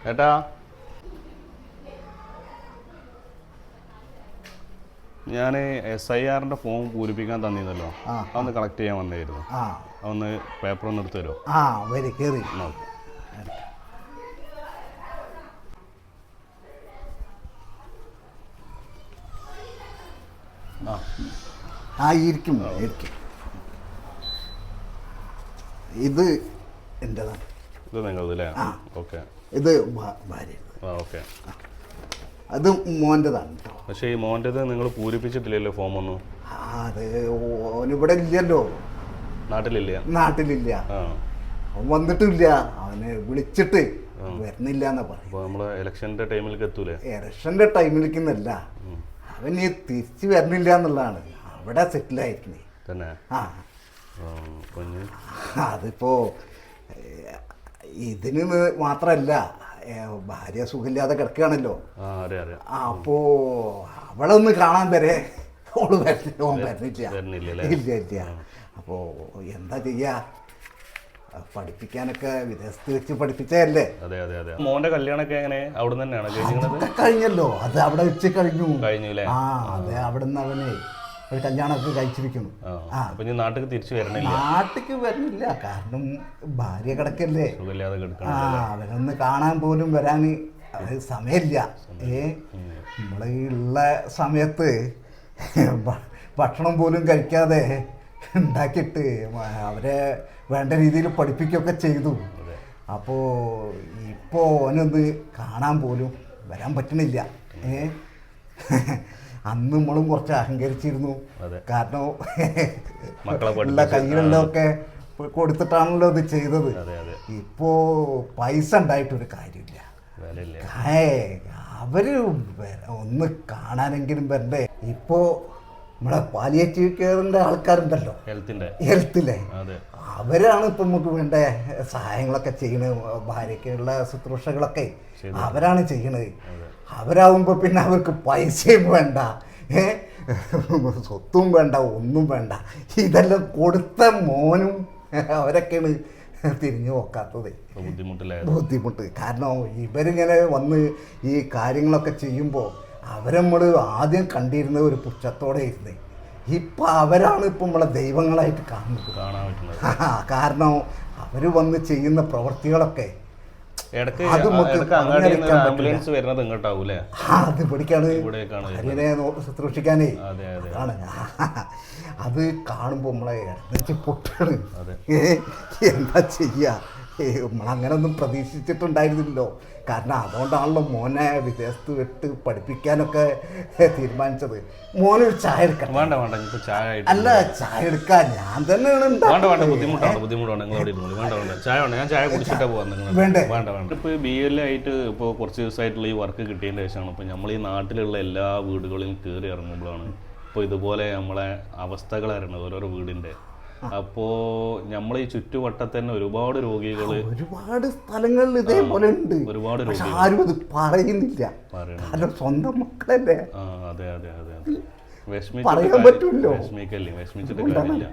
ഏട്ടാ, ഞാൻ SIR form പൂരിപ്പിക്കാൻ തന്നിരുന്നല്ലോ, അതൊന്ന് കളക്ട് ചെയ്യാൻ വന്നായിരുന്നു. അതൊന്ന് പേപ്പർ ഒന്ന് എടുത്ത് തരുമോ? വരി കയറി ഇരിക്കും. ഇത് എൻ്റെതാണ്. ഇത് നിങ്ങളല്ലേ? ഓക്കെ. ഇത് ഭാര്യ. ഓക്കെ. അത് മോൻ്റെതാണ് കേട്ടോ. പക്ഷേ ഈ മോൻ്റെത് നിങ്ങൾ പൂരിപ്പിച്ചിട്ടില്ലല്ലോ ഫോം ഒന്നും? അത് ഓനിവിടെ ഇല്ലല്ലോ. നാട്ടിലില്ല? നാട്ടിലില്ല. അവൻ വന്നിട്ടില്ല. അവനെ വിളിച്ചിട്ട് വരുന്നില്ല എന്നാ പറയും. നമ്മള് ഇലക്ഷന്റെ ടൈമിലേക്ക് എത്തൂലേ? ഇലക്ഷന്റെ ടൈമിലേക്കെന്നല്ല, അവൻ ഈ തിരിച്ചു വരുന്നില്ല എന്നുള്ളതാണ്. അവിടെ സെറ്റിലായിരിക്കണേ തന്നെ. അതിപ്പോ ഇതിന് മാത്രല്ല, ഭാര്യ സുഖമില്ലാതെ കിടക്കുകയാണല്ലോ. അപ്പോ അവളെ ഒന്ന് കാണാൻ വരെ ഓള് വരുന്നില്ല. ഇല്ല. അപ്പോ എന്താ ചെയ്യാ, പഠിപ്പിക്കാനൊക്കെ വിദേശത്ത് വെച്ച് പഠിപ്പിച്ചതല്ലേ. മോന്റെ കല്യാണമൊക്കെ എങ്ങനെ അവിടെ തന്നെയാണ് കഴിഞ്ഞല്ലോ? അത് അവിടെ വെച്ച് കഴിഞ്ഞു. അതെ, അവിടുന്ന് അവന് ഒരു കല്യാണമൊക്കെ കഴിച്ചിരിക്കുന്നു. നാട്ടിൽ തിരിച്ചു വരണില്ല? നാട്ടിക്ക് വരുന്നില്ല, കാരണം ഭാര്യ കിടക്കല്ലേ. അവനൊന്ന് കാണാൻ പോലും വരാൻ സമയമില്ല. നമ്മളെ ഉള്ള സമയത്ത് ഭക്ഷണം പോലും കഴിക്കാതെ ഉണ്ടാക്കിയിട്ട് അവരെ വേണ്ട രീതിയിൽ പഠിപ്പിക്കുകയൊക്കെ ചെയ്തു. അപ്പോൾ ഇപ്പോൾ ഓനൊന്ന് കാണാൻ പോലും വരാൻ പറ്റണില്ല. അന്ന് നമ്മളും കുറച്ച് അഹങ്കരിച്ചിരുന്നു, കാരണം ഉള്ള കയ്യിലുള്ളതൊക്കെ കൊടുത്തിട്ടാണല്ലോ ഇത് ചെയ്തത്. ഇപ്പോൾ പൈസ ഉണ്ടായിട്ടൊരു കാര്യമില്ല. അവര് ഒന്ന് കാണാനെങ്കിലും വരണ്ടേ. ഇപ്പോൾ നമ്മളെ പാലിയേറ്റീവ് കെയറിൻ്റെ ആൾക്കാരുണ്ടല്ലോ, ഹെൽത്തിലെ, അവരാണ് ഇപ്പം നമുക്ക് വേണ്ട സഹായങ്ങളൊക്കെ ചെയ്യണത്. ഭാര്യയ്ക്കുള്ള ശുശ്രൂഷകളൊക്കെ അവരാണ് ചെയ്യണത്. അവരാകുമ്പോൾ പിന്നെ അവർക്ക് പൈസയും വേണ്ട, സ്വത്തും വേണ്ട, ഒന്നും വേണ്ട. ഇതെല്ലാം കൊടുത്ത മോനും അവരൊക്കെയാണ് തിരിഞ്ഞു നോക്കാത്തത്. ബുദ്ധിമുട്ട് കാരണം ഇവരിങ്ങനെ വന്ന് ഈ കാര്യങ്ങളൊക്കെ ചെയ്യുമ്പോൾ അവരമ്മൾ ആദ്യം കണ്ടിരുന്ന ഒരു പുച്ഛത്തോടെ ഇരുന്ന്, ഇപ്പം അവരാണ് ഇപ്പം നമ്മളെ ദൈവങ്ങളായിട്ട് കാണാൻ കാരണം അവർ വന്ന് ചെയ്യുന്ന പ്രവൃത്തികളൊക്കെ അത് പഠിക്കാണ്, ഭാര്യനെ ശുശ്രൂഷിക്കാനേ. അതാണ് അത് കാണുമ്പോൾ നമ്മളെ ഇടച്ച് പൊട്ടാണ്. എന്താ ചെയ്യാ, നമ്മളങ്ങനെ ഒന്നും പ്രതീക്ഷിച്ചിട്ടുണ്ടായിരുന്നില്ലല്ലോ. കാരണം അതുകൊണ്ടാണല്ലോ മോനെ വിദേശത്ത് വിട്ട് പഠിപ്പിക്കാനൊക്കെ തീരുമാനിച്ചത്. മോനൊരു ചായ എടുക്കാം. അല്ല, ചായ എടുക്കാൻ ഞാൻ തന്നെയാണ്. ഇപ്പോൾ BL ആയിട്ട് ഇപ്പോൾ കുറച്ച് ദിവസമായിട്ടുള്ള ഈ വർക്ക് കിട്ടിയതിൻ്റെ ശേഷമാണ് ഇപ്പോൾ നമ്മൾ ഈ നാട്ടിലുള്ള എല്ലാ വീടുകളിലും കയറി ഇറങ്ങുമ്പോഴാണ് ഇപ്പോൾ ഇതുപോലെ നമ്മളെ അവസ്ഥകൾ അറിയണത് ഓരോരോ വീടിൻ്റെ. അപ്പോ നമ്മൾ ഈ ചുറ്റുവട്ടത്ത് തന്നെ ഒരുപാട് രോഗികൾ ഒരുപാട് സ്ഥലങ്ങളിൽ ഇതേപോലെ ഉണ്ട്. ഒരുപാട് ആരും അത് പറയുന്നില്ല, കാരണം സ്വന്തം മക്കളല്ലേ. വിഷമിച്ചിട്ട് കാര്യമില്ല.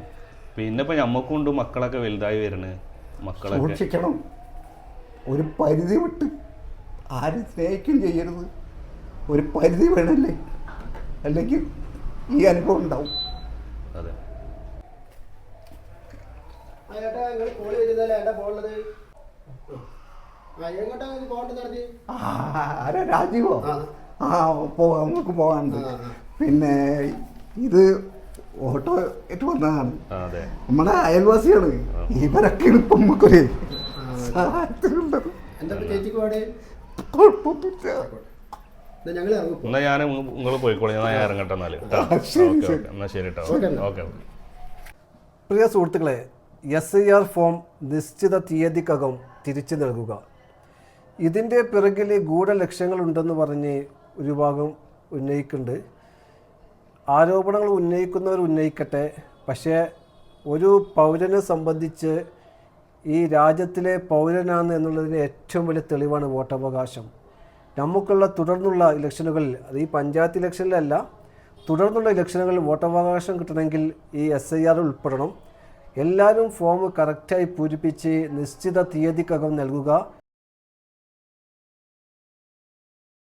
പിന്നെ ഇപ്പൊ ഞമ്മക്കുണ്ട് മക്കളൊക്കെ വലുതായി വരണേ. മക്കളെ സൂക്ഷിക്കണം, ഒരു പരിധി വിട്ട് ആരും സ്നേഹിക്കും ചെയ്യരുത്. ഒരു പരിധി വേണല്ലേ, അല്ലെങ്കിൽ ഈ അനുഭവം ഉണ്ടാവും. അതെ. രാജീവോ? നമുക്ക് പോകാനുണ്ട്. പിന്നെ ഇത് ഓട്ടോ ആയിട്ട് വന്നതാണ്, നമ്മുടെ അയൽവാസിയാണ്. ഇവരൊക്കെ ഇപ്പം നമുക്കൊരു സഹായത്തിനുള്ളത്. എന്നാ ഞാൻ നിങ്ങൾ പോയിക്കോളൂ, ഞാൻ ഇറങ്ങട്ടെ എന്നാല്. എന്നാ ശരി കേട്ടോ. ഓക്കെ. പ്രിയ സുഹൃത്തുക്കളെ, SIR ഫോം നിശ്ചിത തീയതിക്കകം തിരിച്ചു നൽകുക. ഇതിൻ്റെ പിറകിൽ ഗൂഢലക്ഷ്യങ്ങളുണ്ടെന്ന് പറഞ്ഞ് ഒരു ഭാഗം ഉന്നയിക്കുന്നുണ്ട്. ആരോപണങ്ങൾ ഉന്നയിക്കുന്നവർ ഉന്നയിക്കട്ടെ, പക്ഷേ ഒരു പൗരനെ സംബന്ധിച്ച് ഈ രാജ്യത്തിലെ പൗരനാണ് എന്നുള്ളതിന് ഏറ്റവും വലിയ തെളിവാണ് വോട്ടവകാശം. നമുക്കുള്ള തുടർന്നുള്ള ഇലക്ഷനുകളിൽ, അത് ഈ പഞ്ചായത്ത് ഇലക്ഷനിലല്ല, തുടർന്നുള്ള ഇലക്ഷനുകളിൽ വോട്ടവകാശം കിട്ടണമെങ്കിൽ ഈ SIR ഉൾപ്പെടണം. എല്ലാവരും ഫോം കറക്റ്റായി പൂരിപ്പിച്ച് നിശ്ചിത തീയതിക്കകം നൽകുക.